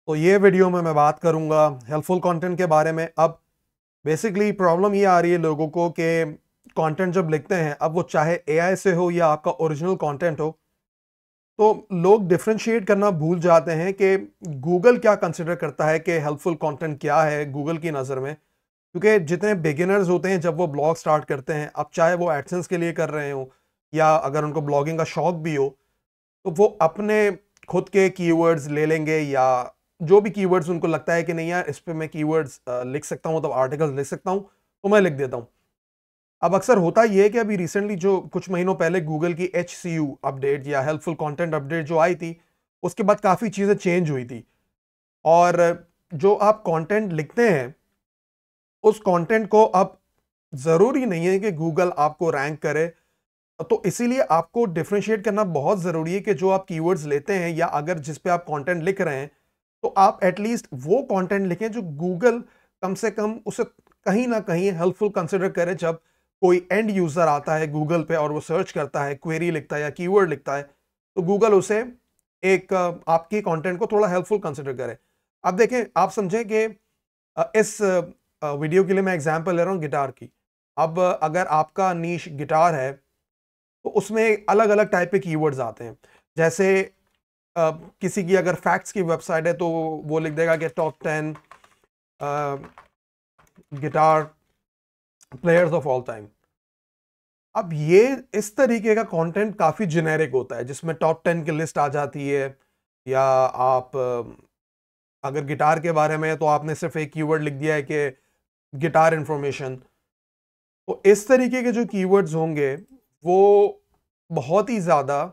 तो ये वीडियो में मैं बात करूंगा हेल्पफुल कंटेंट के बारे में। अब बेसिकली प्रॉब्लम ये आ रही है लोगों को कि कंटेंट जब लिखते हैं, अब वो चाहे एआई से हो या आपका ओरिजिनल कंटेंट हो, तो लोग डिफरेंशिएट करना भूल जाते हैं कि गूगल क्या कंसिडर करता है कि हेल्पफुल कंटेंट क्या है गूगल की नज़र में। क्योंकि जितने बिगिनर्स होते हैं जब वो ब्लॉग स्टार्ट करते हैं, अब चाहे वो एडसेंस के लिए कर रहे हो या अगर उनको ब्लॉगिंग का शौक भी हो, तो वो अपने खुद के कीवर्ड्स ले लेंगे या जो भी कीवर्ड्स उनको लगता है कि नहीं यार इस पे मैं कीवर्ड्स लिख सकता हूँ, मतलब आर्टिकल्स लिख सकता हूँ, तो मैं लिख देता हूँ। अब अक्सर होता ये है कि अभी रिसेंटली जो कुछ महीनों पहले गूगल की HCU अपडेट या हेल्पफुल कंटेंट अपडेट जो आई थी, उसके बाद काफ़ी चीज़ें चेंज हुई थी। और जो आप कंटेंट लिखते हैं उस कंटेंट को अब ज़रूरी नहीं है कि गूगल आपको रैंक करे। तो इसीलिए आपको डिफरेंशिएट करना बहुत ज़रूरी है कि जो आप कीवर्ड्स लेते हैं या अगर जिस पे आप कंटेंट लिख रहे हैं, तो आप एटलीस्ट वो कंटेंट लिखें जो गूगल कम से कम उसे कहीं ना कहीं हेल्पफुल कंसिडर करे। जब कोई एंड यूज़र आता है गूगल पे और वो सर्च करता है, क्वेरी लिखता है या कीवर्ड लिखता है, तो गूगल उसे एक आपकी कंटेंट को थोड़ा हेल्पफुल कंसिडर करे। अब देखें, आप समझें कि इस वीडियो के लिए मैं एग्जांपल ले रहा हूँ गिटार की। अब अगर आपका नीश गिटार है, तो उसमें अलग अलग टाइप के कीवर्ड्स आते हैं। जैसे किसी की अगर फैक्ट्स की वेबसाइट है तो वो लिख देगा कि top 10 guitar players of all time. अब ये इस तरीके का कंटेंट काफी जेनेरिक होता है जिसमें टॉप 10 की लिस्ट आ जाती है। या आप अगर गिटार के बारे में है तो आपने सिर्फ एक कीवर्ड लिख दिया है कि गिटार इंफॉर्मेशन। तो इस तरीके के जो कीवर्ड्स होंगे वो बहुत ही ज्यादा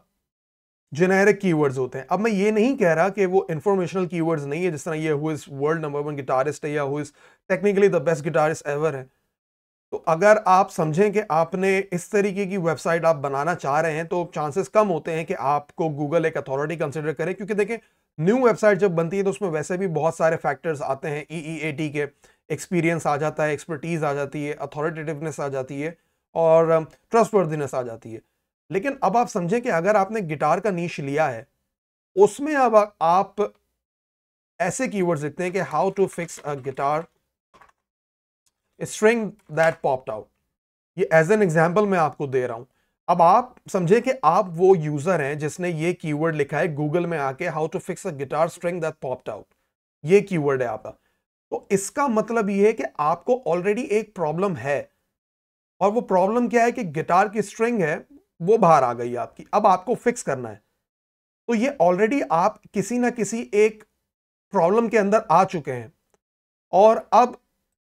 जेनेरिक कीवर्ड्स होते हैं। अब मैं ये नहीं कह रहा कि वो इंफॉर्मेशनल कीवर्ड्स नहीं है, जिस तरह ये who is world number 1 guitarist है या who is technically the best guitarist ever है। तो अगर आप समझें कि आपने इस तरीके की वेबसाइट आप बनाना चाह रहे हैं, तो चांसेस कम होते हैं कि आपको गूगल एक अथॉरिटी कंसिडर करे। क्योंकि देखें, न्यू वेबसाइट जब बनती है तो उसमें वैसे भी बहुत सारे फैक्टर्स आते हैं। EEAT के एक्सपीरियंस आ जाता है, एक्सपर्टीज आ जाती है, अथॉरिटेटिवनेस आ जाती है और ट्रस्टवर्दीनेस आ जाती है। लेकिन अब आप समझें कि अगर आपने गिटार का नीश लिया है, उसमें अब आप ऐसे कीवर्ड्स लिखते हैं कि how to fix a guitar string that popped out. ये एज एन एग्जांपल मैं आपको दे रहा हूं। अब आप समझे कि आप वो यूजर हैं जिसने ये कीवर्ड लिखा है गूगल में आके, how to fix a guitar string that popped out. ये कीवर्ड है आपका। तो इसका मतलब ये है कि आपको ऑलरेडी एक प्रॉब्लम है। और वो प्रॉब्लम क्या है कि गिटार की स्ट्रिंग है वो बाहर आ गई है आपकी, अब आपको फिक्स करना है। तो ये ऑलरेडी आप किसी ना किसी एक प्रॉब्लम के अंदर आ चुके हैं। और अब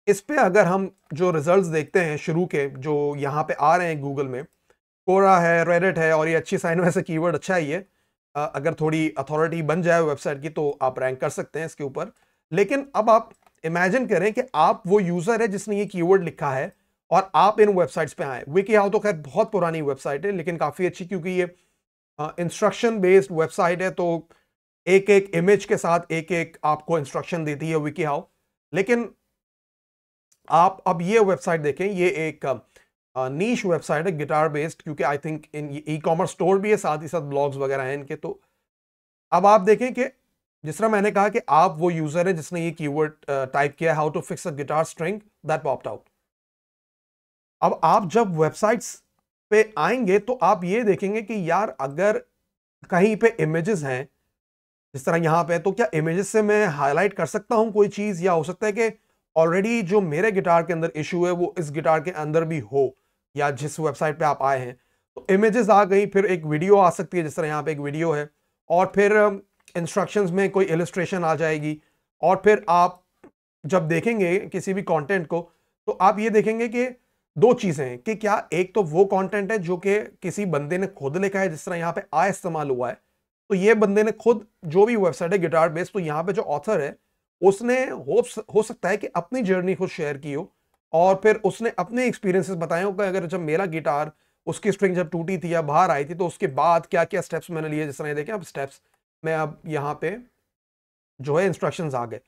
इस पे अगर हम जो रिजल्ट्स देखते हैं शुरू के जो यहाँ पे आ रहे हैं गूगल में, कोरा है, रेडिट है, और ये अच्छी साइन वैसे कीवर्ड अच्छा ही है। अगर थोड़ी अथॉरिटी बन जाए वेबसाइट की तो आप रैंक कर सकते हैं इसके ऊपर। लेकिन अब आप इमेजिन करें कि आप वो यूजर है जिसने ये कीवर्ड लिखा है और आप इन वेबसाइट्स पे आए। विकी हाउ तो खैर बहुत पुरानी वेबसाइट है लेकिन काफी अच्छी, क्योंकि ये इंस्ट्रक्शन बेस्ड वेबसाइट है। तो एक एक इमेज के साथ एक एक आपको इंस्ट्रक्शन देती है विकी हाउ। लेकिन आप अब ये वेबसाइट देखें, ये एक नीश वेबसाइट है गिटार बेस्ड, क्योंकि I think in e commerce store भी है, साथ ही साथ ब्लॉग्स वगैरह हैं इनके। तो अब आप देखें कि जिस तरह मैंने कहा कि आप वो यूजर है जिसने ये कीवर्ड टाइप किया, how to fix a guitar string that popped out. अब आप जब वेबसाइट्स पे आएंगे तो आप ये देखेंगे कि यार अगर कहीं पे इमेजेस हैं जिस तरह यहाँ पे, तो क्या इमेजेस से मैं हाईलाइट कर सकता हूँ कोई चीज, या हो सकता है कि ऑलरेडी जो मेरे गिटार के अंदर इशू है वो इस गिटार के अंदर भी हो, या जिस वेबसाइट पे आप आए हैं। तो इमेजेस आ गई, फिर एक वीडियो आ सकती है, जिस तरह यहाँ पे एक वीडियो है, और फिर इंस्ट्रक्शंस में कोई इलस्ट्रेशन आ जाएगी। और फिर आप जब देखेंगे किसी भी कंटेंट को, तो आप ये देखेंगे कि दो चीजें हैं कि क्या एक तो वो कंटेंट है जो कि किसी बंदे ने खुद लिखा है, जिस तरह यहाँ पे आ इस्तेमाल हुआ है, तो ये बंदे ने खुद, जो भी वेबसाइट है गिटार बेस्ड, तो यहाँ पे जो ऑथर है उसने हो सकता है कि अपनी जर्नी खुद शेयर की हो और फिर उसने अपने एक्सपीरियंसेस बताए हो कि अगर जब मेरा गिटार, उसकी स्ट्रिंग जब टूटी थी या बाहर आई थी तो उसके बाद क्या क्या स्टेप्स मैंने लिए। जिस तरह ये देखें अब स्टेप्स मैं अब यहाँ पे जो है इंस्ट्रक्शंस आ गए।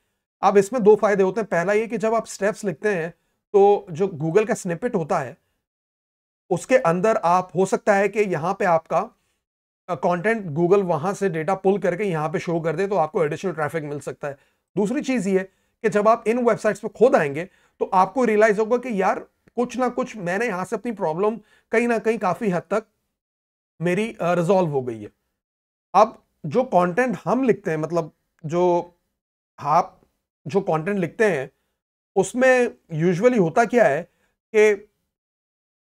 अब इसमें दो फायदे होते हैं। पहला ये कि जब आप स्टेप्स लिखते हैं तो जो गूगल का स्निपेट होता है उसके अंदर आप, हो सकता है कि यहाँ पे आपका कंटेंट गूगल वहां से डेटा पुल करके यहाँ पे शो कर दे तो आपको एडिशनल ट्रैफिक मिल सकता है। दूसरी चीज ये कि जब आप इन वेबसाइट्स पे खुद आएंगे तो आपको रियलाइज होगा कि यार कुछ ना कुछ मैंने यहां से अपनी प्रॉब्लम कहीं ना कहीं काफी हद तक मेरी रिजॉल्व हो गई है। अब जो कंटेंट हम लिखते हैं, मतलब जो आप जो कंटेंट लिखते हैं उसमें यूजुअली होता क्या है कि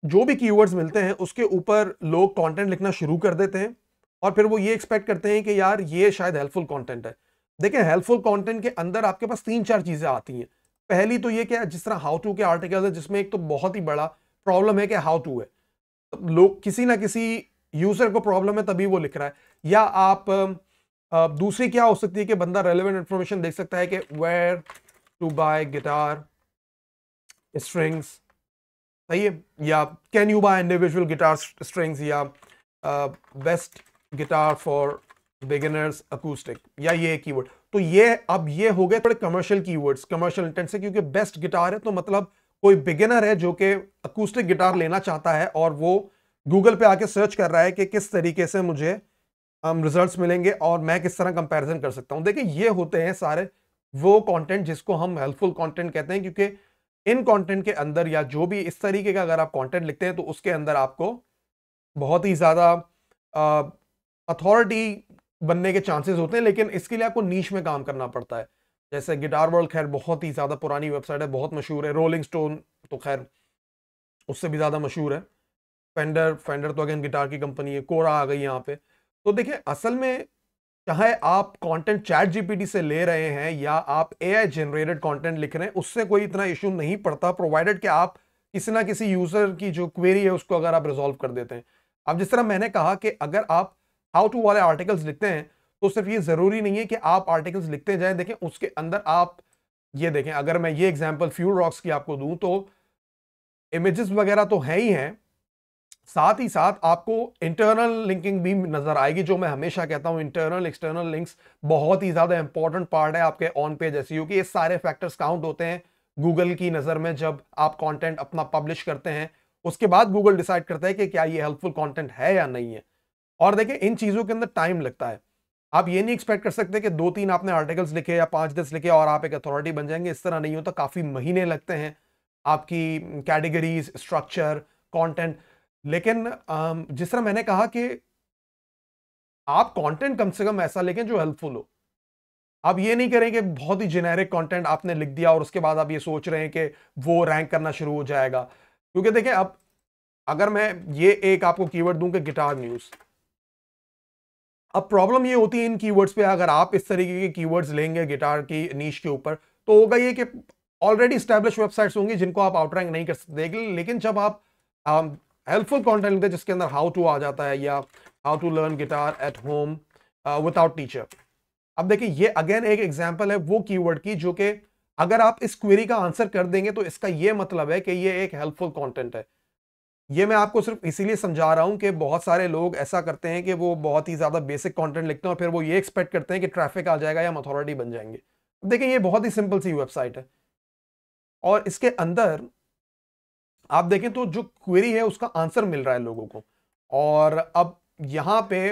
जो भी कीवर्ड्स मिलते हैं उसके ऊपर लोग कंटेंट लिखना शुरू कर देते हैं और फिर वो ये एक्सपेक्ट करते हैं कि यार ये शायद हेल्पफुल कंटेंट है। देखिए, हेल्पफुल कंटेंट के अंदर आपके पास 3-4 चीजें आती हैं। पहली तो ये कि जिस तरह हाउ टू के आर्टिकल्स है, जिसमें एक तो बहुत ही बड़ा प्रॉब्लम है कि हाउ टू है, लोग किसी ना किसी यूजर को प्रॉब्लम है तभी वो लिख रहा है। या आप दूसरी क्या हो सकती है कि बंदा रेलेवेंट इंफॉर्मेशन देख सकता है कि where to buy guitar strings, सही है, या can you buy individual guitar strings, या best guitar for beginners acoustic, या ये कीवर्ड। तो ये अब ये हो गए थोड़े कमर्शियल कीवर्ड्स, कमर्शियल इंटेंट से, क्योंकि बेस्ट गिटार है तो मतलब कोई बिगिनर है जो कि अकूस्टिक गिटार लेना चाहता है और वो गूगल पे आके सर्च कर रहा है कि किस तरीके से मुझे रिजल्ट्स मिलेंगे और मैं किस तरह कंपैरिजन कर सकता हूं। देखिए, ये होते हैं सारे वो कंटेंट जिसको हम हेल्पफुल कंटेंट कहते हैं, क्योंकि इन कंटेंट के अंदर या जो भी इस तरीके का अगर आप कंटेंट लिखते हैं तो उसके अंदर आपको बहुत ही ज्यादा अथॉरिटी बनने के चांसेस होते हैं, लेकिन इसके लिए आपको नीश में काम करना पड़ता है। जैसे गिटार वर्ल्ड, खैर बहुत ही ज्यादा पुरानी वेबसाइट है, बहुत मशहूर है। रोलिंग स्टोन तो खैर उससे भी ज्यादा मशहूर है। फेंडर, फेंडर तो अगेन गिटार की कंपनी है। कोरा आ गई यहाँ पे। तो देखिए, असल में चाहे आप कंटेंट चैट जीपीटी से ले रहे हैं या आप एआई जनरेटेड कंटेंट लिख रहे हैं, उससे कोई इतना इशू नहीं पड़ता, प्रोवाइडेड कि आप किसी ना किसी यूजर की जो क्वेरी है उसको अगर आप रिजॉल्व कर देते हैं। अब जिस तरह मैंने कहा कि अगर आप हाउ टू वाले आर्टिकल्स लिखते हैं तो सिर्फ ये जरूरी नहीं है कि आप आर्टिकल्स लिखते जाएं। देखें, उसके अंदर आप ये देखें, अगर मैं ये एग्जांपल फ्यूल रॉक्स की आपको दूं तो इमेजेस वगैरह तो है ही हैं, साथ ही साथ आपको इंटरनल लिंकिंग भी नजर आएगी, जो मैं हमेशा कहता हूं इंटरनल एक्सटर्नल लिंक्स बहुत ही ज्यादा इंपॉर्टेंट पार्ट है आपके ऑन पेज एसईओ की। ये सारे फैक्टर्स काउंट होते हैं गूगल की नजर में जब आप कंटेंट अपना पब्लिश करते हैं। उसके बाद गूगल डिसाइड करता है कि क्या ये हेल्पफुल कंटेंट है या नहीं है। और देखिए, इन चीजों के अंदर टाइम लगता है। आप ये नहीं एक्सपेक्ट कर सकते कि 2-3 आपने आर्टिकल्स लिखे या 5-10 लिखे और आप एक अथॉरिटी बन जाएंगे। इस तरह नहीं होता, काफी महीने लगते हैं आपकी कैटेगरीज, स्ट्रक्चर, कंटेंट। लेकिन जिस तरह मैंने कहा कि आप कंटेंट कम से कम ऐसा लिखें जो हेल्पफुल हो। आप ये नहीं करें कि बहुत ही जेनेरिक कंटेंट आपने लिख दिया और उसके बाद आप ये सोच रहे हैं कि वो रैंक करना शुरू हो जाएगा। क्योंकि देखिए, अब अगर मैं ये एक आपको कीवर्ड दूं कि गिटार न्यूज, अब प्रॉब्लम ये होती है इन कीवर्ड्स पे, अगर आप इस तरीके के कीवर्ड्स लेंगे गिटार की नीश के ऊपर तो होगा ये कि ऑलरेडी स्टैब्लिश वेबसाइट्स होंगी जिनको आप आउटरैंक नहीं कर सकते। लेकिन जब आप हेल्पफुल कंटेंट लिखते हैं जिसके अंदर हाउ टू आ जाता है या how to learn guitar at home without teacher, अब देखिए ये अगेन एक एग्जांपल है वो कीवर्ड की जो कि अगर आप इस क्वेरी का आंसर कर देंगे तो इसका ये मतलब है कि ये एक हेल्पफुल कंटेंट है। ये मैं आपको सिर्फ इसीलिए समझा रहा हूं कि बहुत सारे लोग ऐसा करते हैं कि वो बहुत ही ज्यादा बेसिक कंटेंट लिखते हैं और फिर वो ये एक्सपेक्ट करते हैं कि ट्रैफिक आ जाएगा या हम अथॉरिटी बन जाएंगे। देखिए, ये बहुत ही सिंपल सी वेबसाइट है और इसके अंदर आप देखें तो जो क्वेरी है उसका आंसर मिल रहा है लोगों को। और अब यहां पे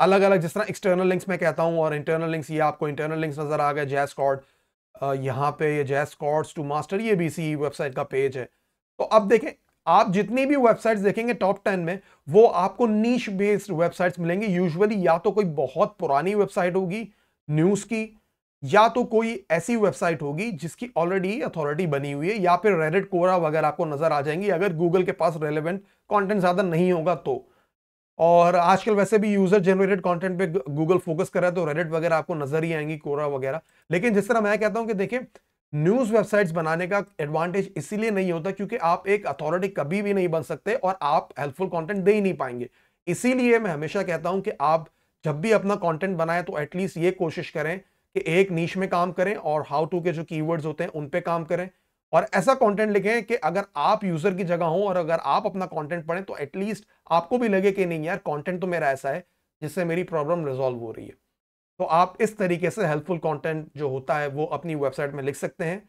अलग अलग, जिस तरह एक्सटर्नल लिंक्स मैं कहता हूं और इंटरनल लिंक्स, ये आपको इंटरनल लिंक्स नजर आ गए। जैज कॉर्ड, यहाँ पे ये जैज कॉर्ड्स टू मास्टर, ये भी इसी वेबसाइट का पेज है। तो अब देखें, आप जितनी भी वेबसाइट्स देखेंगे टॉप 10 में वो आपको नीश बेस्ड वेबसाइट्स मिलेंगी। यूजुअली या तो कोई बहुत पुरानी वेबसाइट होगी न्यूज की, या तो कोई ऐसी वेबसाइट होगी जिसकी ऑलरेडी अथॉरिटी बनी हुई है, या फिर रेडिट, कोरा वगैरह आपको नजर आ जाएंगी अगर गूगल के पास रेलेवेंट कंटेंट ज्यादा नहीं होगा तो। और आजकल वैसे भी यूजर जनरेटेड कंटेंट पे गूगल फोकस कर रहा है तो रेडिट वगैरह आपको नजर ही आएंगी, कोरा वगैरह। लेकिन जिस तरह मैं कहता हूं कि देखिए, न्यूज वेबसाइट्स बनाने का एडवांटेज इसीलिए नहीं होता क्योंकि आप एक अथॉरिटी कभी भी नहीं बन सकते और आप हेल्पफुल कंटेंट दे ही नहीं पाएंगे। इसीलिए मैं हमेशा कहता हूं कि आप जब भी अपना कंटेंट बनाएं तो एटलीस्ट ये कोशिश करें कि एक नीश में काम करें और हाउ टू के जो कीवर्ड्स होते हैं उन पे काम करें और ऐसा कंटेंट लिखें कि अगर आप यूजर की जगह हो और अगर आप अपना कंटेंट पढ़ें तो एटलीस्ट आपको भी लगे कि नहीं यार, कंटेंट तो मेरा ऐसा है जिससे मेरी प्रॉब्लम रिजॉल्व हो रही है। तो आप इस तरीके से हेल्पफुल कंटेंट जो होता है वो अपनी वेबसाइट में लिख सकते हैं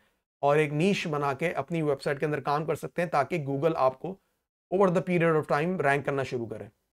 और एक नीश बना के अपनी वेबसाइट के अंदर काम कर सकते हैं ताकि गूगल आपको over the period of time rank करना शुरू करे।